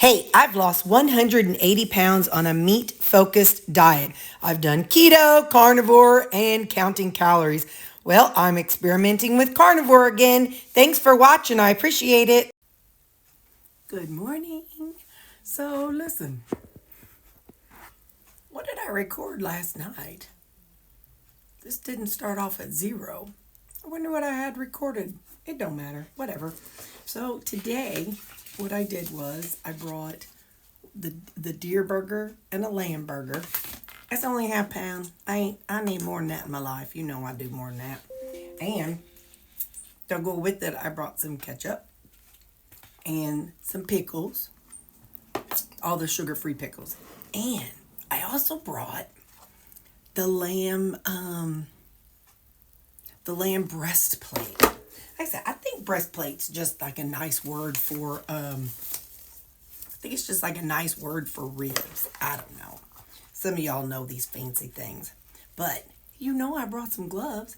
Hey, I've lost 180 pounds on a meat-focused diet. I've done keto, carnivore, and counting calories. Well, I'm experimenting with carnivore again. Thanks for watching. I appreciate it. Good morning. So, listen. What did I record last night? This didn't start off at 0. I wonder what I had recorded. It don't matter. Whatever. So, today, what I did was I brought the deer burger and a lamb burger. It's only half pound. I need more than that in my life. You know I do more than that. And to go with it, I brought some ketchup and some pickles, all the sugar-free pickles. And I also brought the lamb breastplate. Like I said, I think breastplate's just like a nice word for I think it's just like a nice word for ribs. I don't know. Some of y'all know these fancy things. But, you know I brought some gloves.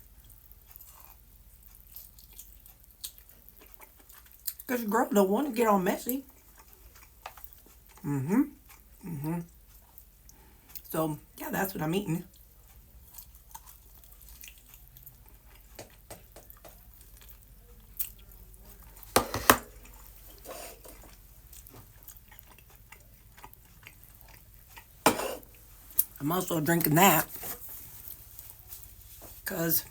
Because your girl don't want to get all messy. So, yeah, that's what I'm eating. I'm also drinking that because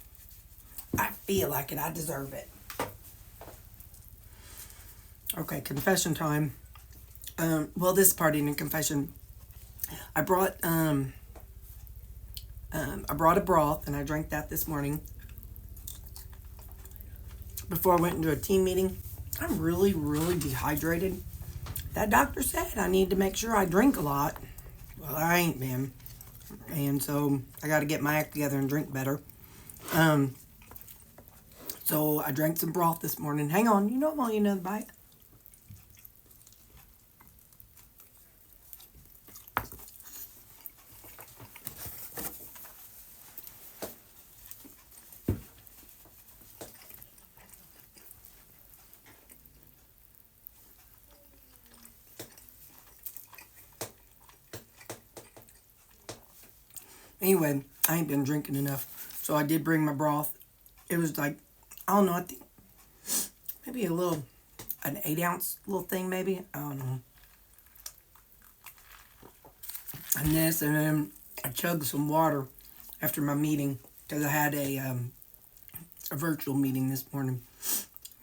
I feel like it. I deserve it. Okay, confession time. Well, this part in confession. I brought a broth and I drank that this morning before I went into a team meeting. I'm really, really dehydrated. That doctor said I need to make sure I drink a lot. Well, I ain't been. And so I got to get my act together and drink better. So I drank some broth this morning. Hang on, you know I'm only another bite. Anyway, I ain't been drinking enough. So I did bring my broth. It was like, I don't know, I think maybe an 8-ounce little thing maybe. I don't know. And then I chugged some water after my meeting because I had a virtual meeting this morning.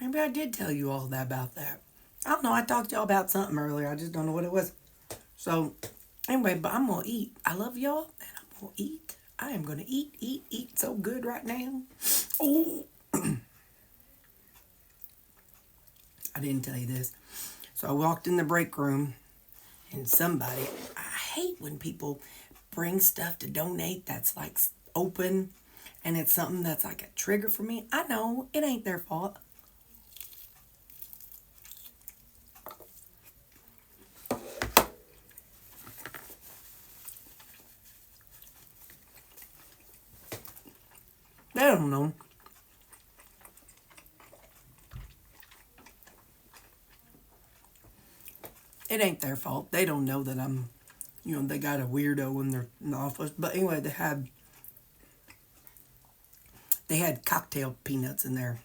Maybe I did tell you all that about that. I don't know, I talked to y'all about something earlier. I just don't know what it was. So, anyway, but I'm going to eat. I love y'all, and I'm going to eat. I am going to eat so good right now. Oh. I didn't tell you this. So I walked in the break room, and I hate when people bring stuff to donate that's like open, and it's something that's like a trigger for me. I know, it ain't their fault. They don't know. It ain't their fault. They don't know that I'm, they got a weirdo in the office. But anyway, they had cocktail peanuts in there.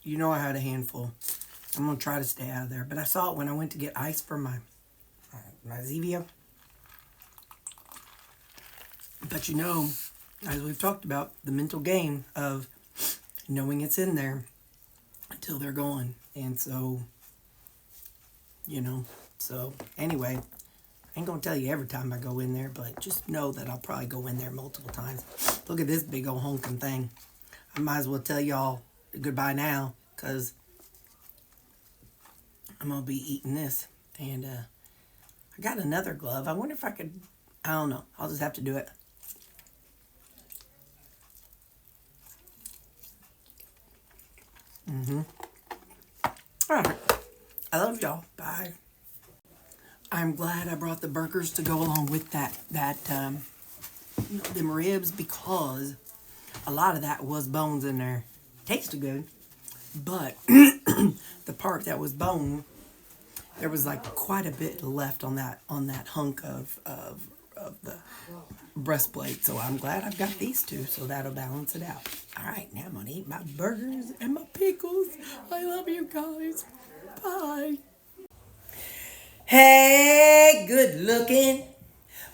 You know I had a handful. I'm going to try to stay out of there. But I saw it when I went to get ice for my Zevia. But as we've talked about, the mental game of knowing it's in there until they're gone. And so, so anyway, I ain't going to tell you every time I go in there, but just know that I'll probably go in there multiple times. Look at this big old honking thing. I might as well tell y'all goodbye now because I'm going to be eating this. And I got another glove. I wonder if I could, I don't know. I'll just have to do it. All right. I love y'all. Bye. I'm glad I brought the burgers to go along with them ribs because a lot of that was bones in there. Tasted good, but the part that was bone There was like quite a bit left on that hunk of the breastplate. So I'm glad I've got these two, so that'll balance it out. All right, now I'm gonna eat my burgers and my pickles. I love you guys. Bye. Hey, good looking.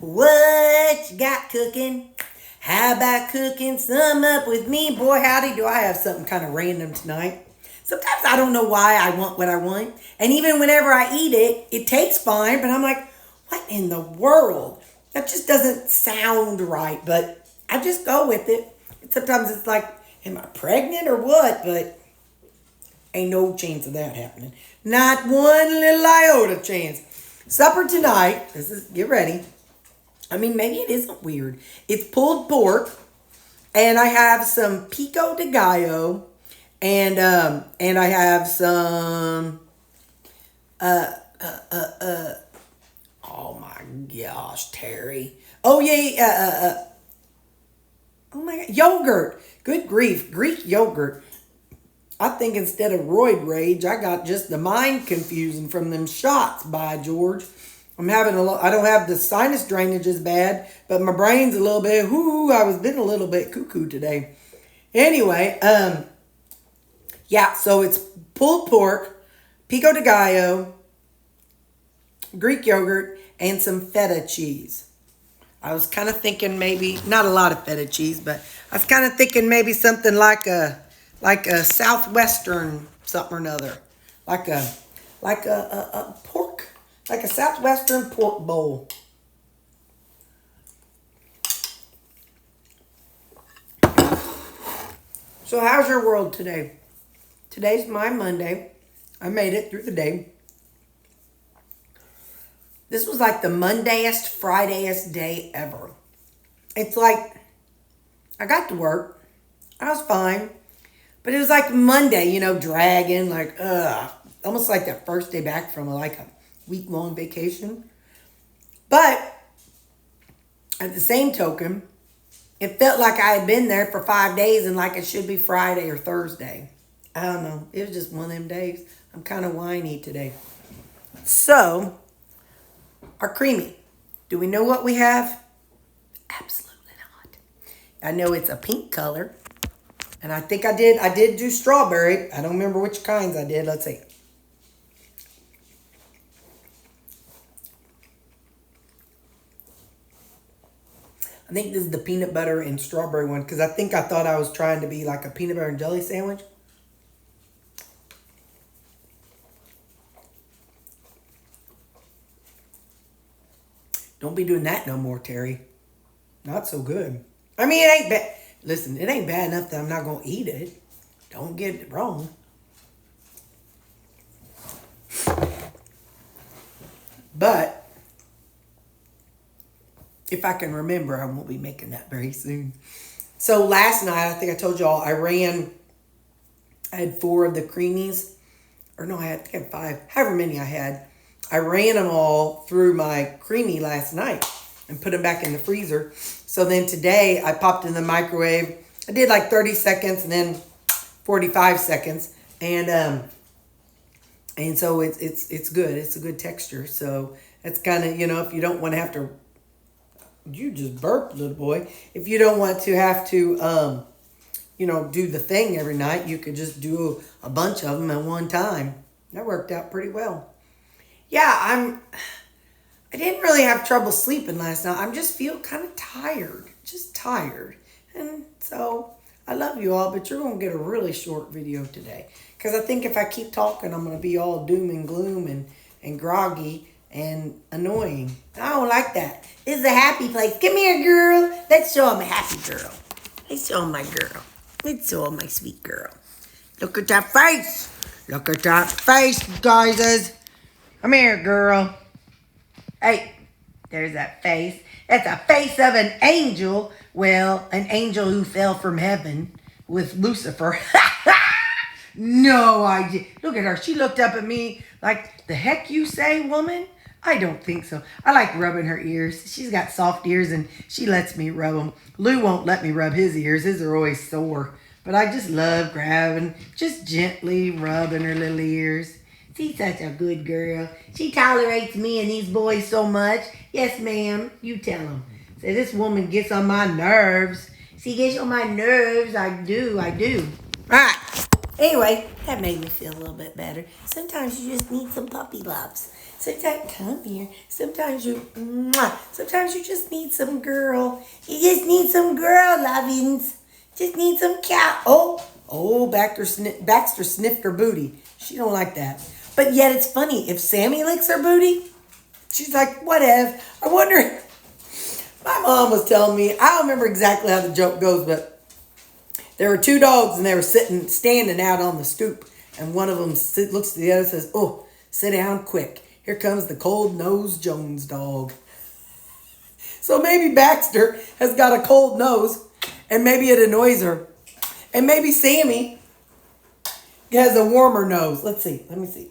What you got cooking? How about cooking some up with me? Boy, howdy, do I have something kind of random tonight. Sometimes I don't know why I want what I want. And even whenever I eat it, it tastes fine. But I'm like, what in the world? That just doesn't sound right. But I just go with it. And sometimes it's like, am I pregnant or what? But ain't no chance of that happening. Not one little iota chance. Supper tonight, get ready. I mean, maybe it isn't weird. It's pulled pork, and I have some pico de gallo, and I have some, oh my gosh, Terry. Oh yeah, oh my God, yogurt. Good grief, Greek yogurt. I think instead of roid rage, I got just the mind confusing from them shots, by George. I'm having I don't have the sinus drainage as bad, but my brain's a little bit, I was been a little bit cuckoo today. Anyway, yeah, so it's pulled pork, pico de gallo, Greek yogurt, and some feta cheese. I was kind of thinking maybe, not a lot of feta cheese, but I was kind of thinking maybe something like a southwestern something or another, like a pork, like a southwestern pork bowl. So how's your world today? Today's my Monday. I made it through the day. This was like the Mondayest, Fridayest day ever. It's like, I got to work. I was fine. But it was like Monday, dragging, like, almost like that first day back from like a week-long vacation. But at the same token, it felt like I had been there for 5 days and like it should be Friday or Thursday. I don't know. It was just one of them days. I'm kind of whiny today. So, our creamy. Do we know what we have? Absolutely not. I know it's a pink color. And I think I did do strawberry. I don't remember which kinds I did. Let's see. I think this is the peanut butter and strawberry one because I thought I was trying to be like a peanut butter and jelly sandwich. Don't be doing that no more, Terry. Not so good. I mean, it ain't bad. Listen, it ain't bad enough that I'm not going to eat it. Don't get it wrong. But if I can remember, I won't be making that very soon. So last night, I think I told y'all, I had 4 of the creamies. Or no, I think I had 5. However many I had. I ran them all through my creamy last night and put them back in the freezer. So then today I popped in the microwave. I did like 30 seconds and then 45 seconds. And so it's good. It's a good texture. So it's kind of, if you don't want to have to, you just burped, little boy. If you don't want to have to, do the thing every night, you could just do a bunch of them at one time. That worked out pretty well. Yeah, I didn't really have trouble sleeping last night. I just feel kind of tired. Just tired. And so, I love you all, but you're going to get a really short video today. Because I think if I keep talking, I'm going to be all doom and gloom and groggy and annoying. I don't like that. This is a happy place. Come here, girl. Let's show them a happy girl. Let's show them my girl. Let's show them my sweet girl. Look at that face. Look at that face, guys. Come here, girl. Hey, there's that face. That's a face of an angel. Well, an angel who fell from heaven with Lucifer. No idea. Look at her. She looked up at me like, the heck you say, woman? I don't think so. I like rubbing her ears. She's got soft ears and she lets me rub them. Lou won't let me rub his ears. His are always sore. But I just love grabbing, just gently rubbing her little ears. She's such a good girl. She tolerates me and these boys so much. Yes, ma'am. You tell them. Say, this woman gets on my nerves. She gets on my nerves. I do. Right. Anyway, that made me feel a little bit better. Sometimes you just need some puppy loves. Sometimes, come here. Sometimes you just need some girl. You just need some girl lovings. Just need some cat. Oh, Baxter sniffed her booty. She don't like that. But yet it's funny. If Sammy licks her booty, she's like, whatever. I wonder. My mom was telling me, I don't remember exactly how the joke goes, but there were two dogs and they were standing out on the stoop. And one of them looks to the other and says, oh, sit down quick. Here comes the cold-nosed Jones dog. So maybe Baxter has got a cold nose and maybe it annoys her. And maybe Sammy has a warmer nose. Let me see.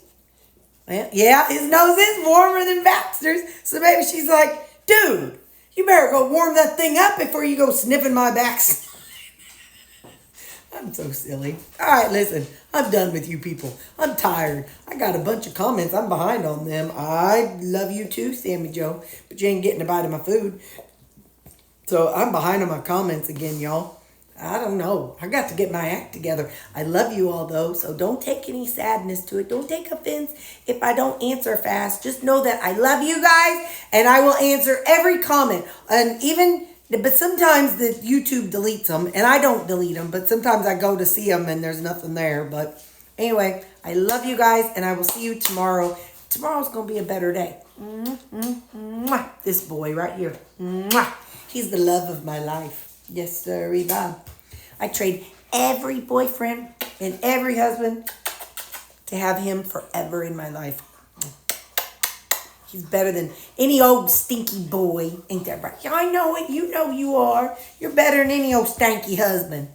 Yeah, his nose is warmer than Baxter's. So maybe she's like, dude, you better go warm that thing up before you go sniffing my backside. I'm so silly. All right, listen. I'm done with you people. I'm tired. I got a bunch of comments. I'm behind on them. I love you too, Sammy Joe. But you ain't getting a bite of my food. So I'm behind on my comments again, y'all. I don't know. I got to get my act together. I love you all, though, so don't take any sadness to it. Don't take offense if I don't answer fast. Just know that I love you guys, and I will answer every comment. But sometimes the YouTube deletes them, and I don't delete them, but sometimes I go to see them, and there's nothing there. But anyway, I love you guys, and I will see you tomorrow. Tomorrow's going to be a better day. This boy right here. He's the love of my life. Yes, sir, Bob. I trade every boyfriend and every husband to have him forever in my life. He's better than any old stinky boy. Ain't that right? Yeah, I know it. You know you are. You're better than any old stanky husband.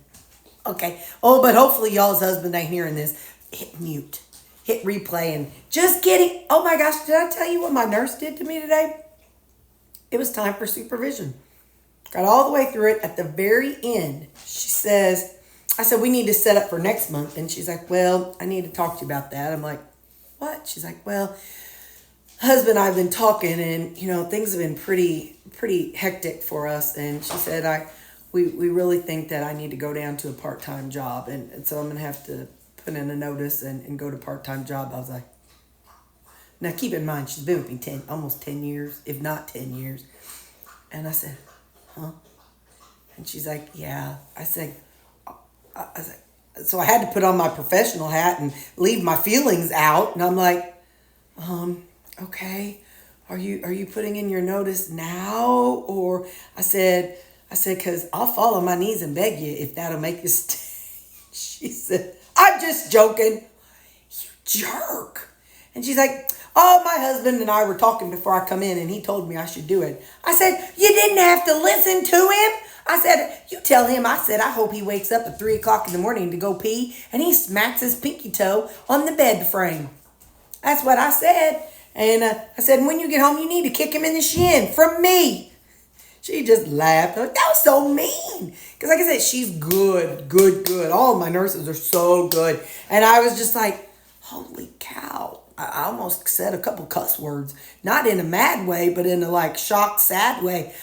Okay. Oh, but hopefully y'all's husband ain't hearing this. Hit mute. Hit replay and just kidding. Oh my gosh, did I tell you what my nurse did to me today? It was time for supervision. Got all the way through it. At the very end, she says, I said, we need to set up for next month. And she's like, well, I need to talk to you about that. I'm like, what? She's like, well, husband and I have been talking and, things have been pretty hectic for us. And she said, we really think that I need to go down to a part-time job. And so I'm going to have to put in a notice and go to a part-time job. I was like, now keep in mind, she's been with me almost 10 years, if not 10 years. And I said, huh? And she's like, yeah. I said, so I had to put on my professional hat and leave my feelings out. And I'm like, okay, are you putting in your notice now? Or I said, because I'll fall on my knees and beg you if that'll make you stay. She said, I'm just joking. You jerk. And she's like, oh, my husband and I were talking before I come in and he told me I should do it. I said, you didn't have to listen to him. I said, you tell him. I said, I hope he wakes up at 3 o'clock in the morning to go pee and he smacks his pinky toe on the bed frame. That's what I said. And I said, when you get home, you need to kick him in the shin from me. She just laughed. Like, that was so mean. Because like I said, she's good. All of my nurses are so good. And I was just like, holy cow. I almost said a couple cuss words. Not in a mad way, but in a shocked, sad way.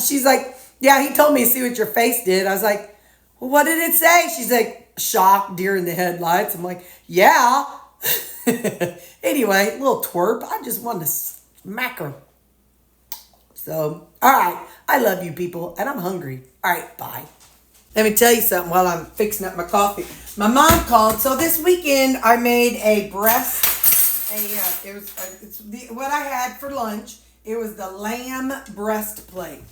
She's like, yeah, he told me to see what your face did. I was like, well, what did it say? She's like, shocked, deer in the headlights. I'm like, yeah. Anyway, little twerp. I just wanted to smack her. So, all right. I love you people, and I'm hungry. All right, bye. Let me tell you something while I'm fixing up my coffee. My mom called. So this weekend, I made a breast. What I had for lunch. It was the lamb breast plate.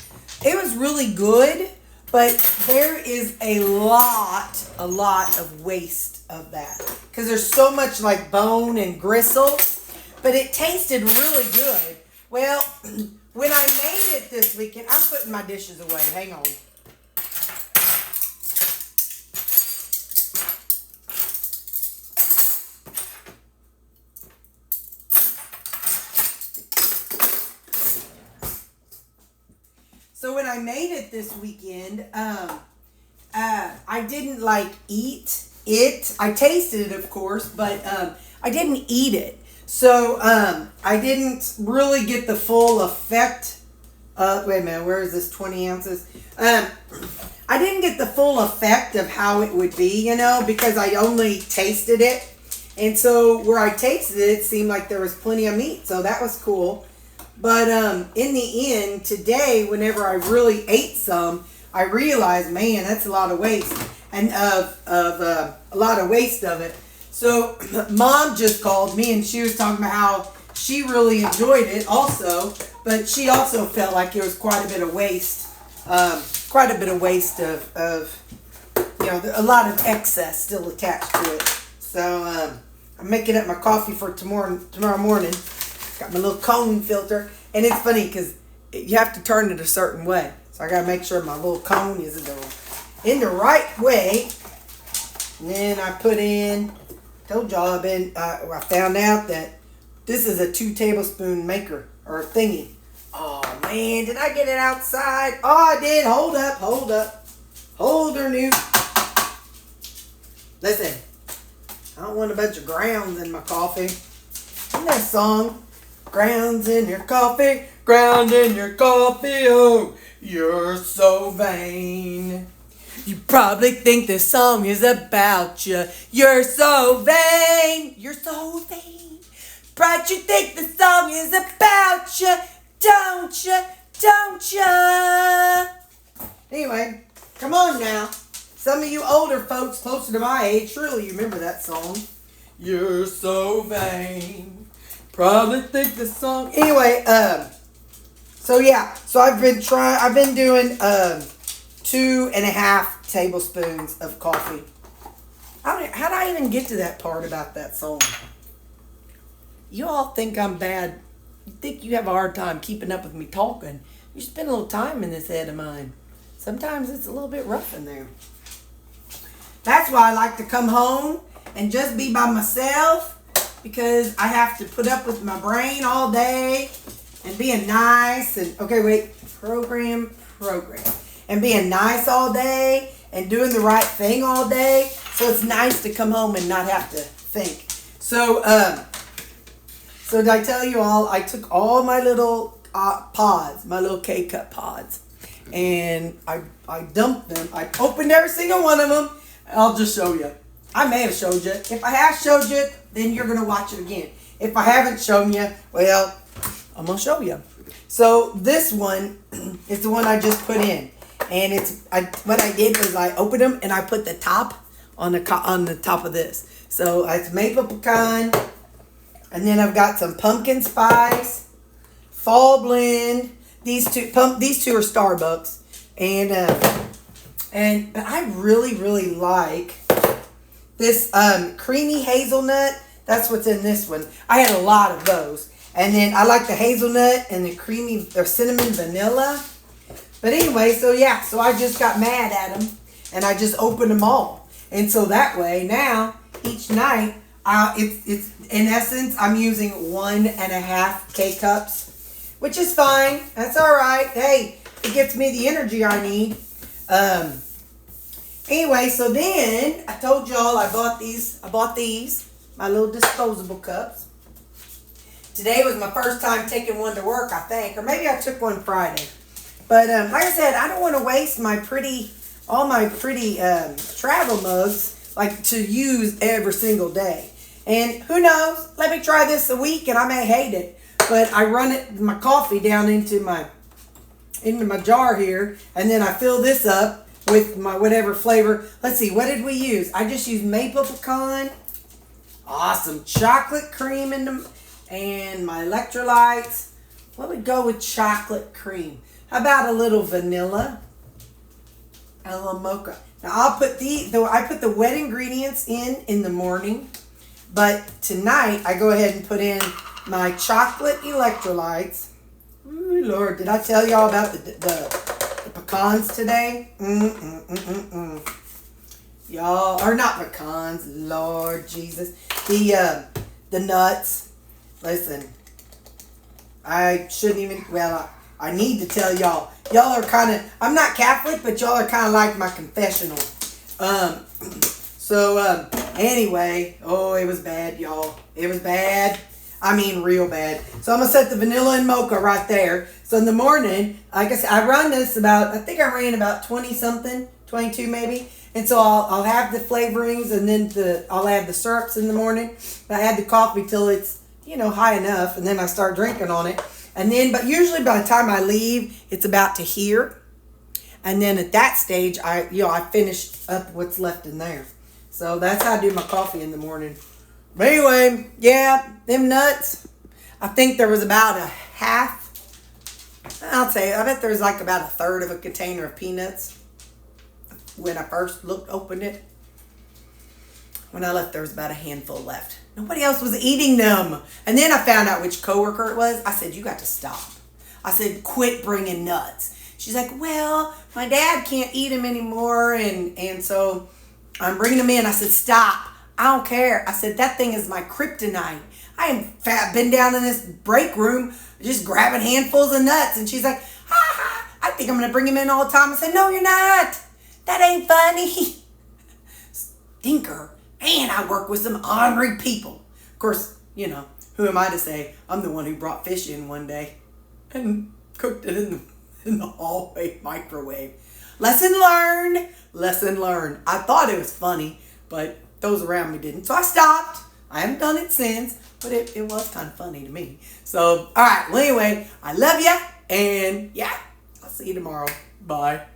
It was really good, but there is a lot of waste of that because there's so much bone and gristle, but it tasted really good. Well, when I made it this weekend, I'm putting my dishes away. Hang on. So when I made it this weekend, I didn't eat it. I tasted it, of course, but I didn't eat it. So I didn't really get the full effect. Wait a minute, where is this 20 ounces? I didn't get the full effect of how it would be, because I only tasted it. And so where I tasted it, it seemed like there was plenty of meat. So that was cool. But in the end, today, whenever I really ate some, I realized, man, that's a lot of waste. And a lot of waste of it. So Mom just called me and she was talking about how she really enjoyed it also. But she also felt like it was quite a bit of waste. Quite a bit of waste of a lot of excess still attached to it. So I'm making up my coffee for tomorrow morning. Got my little cone filter. And it's funny because you have to turn it a certain way. So I got to make sure my little cone is in the right way. And then I put in, told y'all I found out that this is a 2 tablespoon maker or thingy. Oh man, did I get it outside? Oh, I did. Hold up. Hold her, Newt. Listen, I don't want a bunch of grounds in my coffee. Isn't that song? Grounds in your coffee, ground in your coffee, oh, you're so vain. You probably think this song is about you. You're so vain, you're so vain. But you think the song is about you, don't you, don't you? Anyway, come on now. Some of you older folks closer to my age, surely you remember that song. You're so vain. Probably think the song. Anyway, so I've been doing 2.5 tablespoons of coffee. How did I even get to that part about that song? You all think I'm bad. You think you have a hard time keeping up with me talking. You spend a little time in this head of mine. Sometimes it's a little bit rough in there. That's why I like to come home and just be by myself. Because I have to put up with my brain all day and being nice and program and being nice all day and doing the right thing all day. So it's nice to come home and not have to think. So did I tell you all? I took all my little pods, my little K-cup pods, and I dumped them. I opened every single one of them. I'll just show you. I may have showed you. If I have showed you, then you're going to watch it again. If I haven't shown you, well, I'm going to show you. So this one is the one I just put in. And what I did was I opened them and I put the top on the top of this. So it's maple pecan. And then I've got some pumpkin spice, fall blend. These two are Starbucks. But I really, really like this creamy hazelnut. That's what's in this one. I had a lot of those. And then I like the hazelnut and the creamy or cinnamon vanilla. But anyway, so I just got mad at them and I just opened them all. And so that way now each night it's in essence I'm using 1.5 K-cups, which is fine. That's all right. Hey, it gets me the energy I need. Anyway, so then I told y'all I bought these, my little disposable cups. Today was my first time taking one to work, I think, or maybe I took one Friday. But like I said, I don't want to waste all my pretty travel mugs to use every single day. And who knows? Let me try this a week, and I may hate it. But I run my coffee down into my jar here, and then I fill this up with my whatever flavor. Let's see, what did we use? I just used maple pecan. Awesome. Chocolate cream and my electrolytes. Let me go with chocolate cream. How about a little vanilla? And a little mocha. Now I put the wet ingredients in the morning. But tonight I go ahead and put in my chocolate electrolytes. Ooh, Lord, did I tell y'all about the pecans today? Y'all, or not pecans, Lord Jesus. The nuts. Listen, I shouldn't even, I need to tell y'all. Y'all are kind of, I'm not Catholic, but y'all are kind of like my confessional. Anyway, oh, it was bad, y'all. It was bad. I mean, real bad. So I'm going to set the vanilla and mocha right there. So in the morning, like I said, I run this I think I ran about 20 something, 22 maybe. And so I'll have the flavorings and then I'll add the syrups in the morning. I add the coffee till it's, high enough. And then I start drinking on it. And then, but usually by the time I leave, it's about to here. And then at that stage, I finished up what's left in there. So that's how I do my coffee in the morning. But anyway, yeah, them nuts. I think there was about a half. I bet there was like about a third of a container of peanuts when I first opened it. When I left, there was about a handful left. Nobody else was eating them. And then I found out which coworker it was. I said, you got to stop. I said, quit bringing nuts. She's like, well, my dad can't eat them anymore. And so I'm bringing them in. I said, stop. I don't care. I said, that thing is my kryptonite. I am fat, been down in this break room just grabbing handfuls of nuts. And she's like, I think I'm going to bring them in all the time. I said, no, you're not. That ain't funny. Stinker. And I work with some ornery people. Of course, who am I to say? I'm the one who brought fish in one day and cooked it in the hallway microwave. Lesson learned. Lesson learned. I thought it was funny, but those around me didn't. So I stopped. I haven't done it since, but it was kind of funny to me. So, all right. Well, anyway, I love you. And yeah, I'll see you tomorrow. Bye.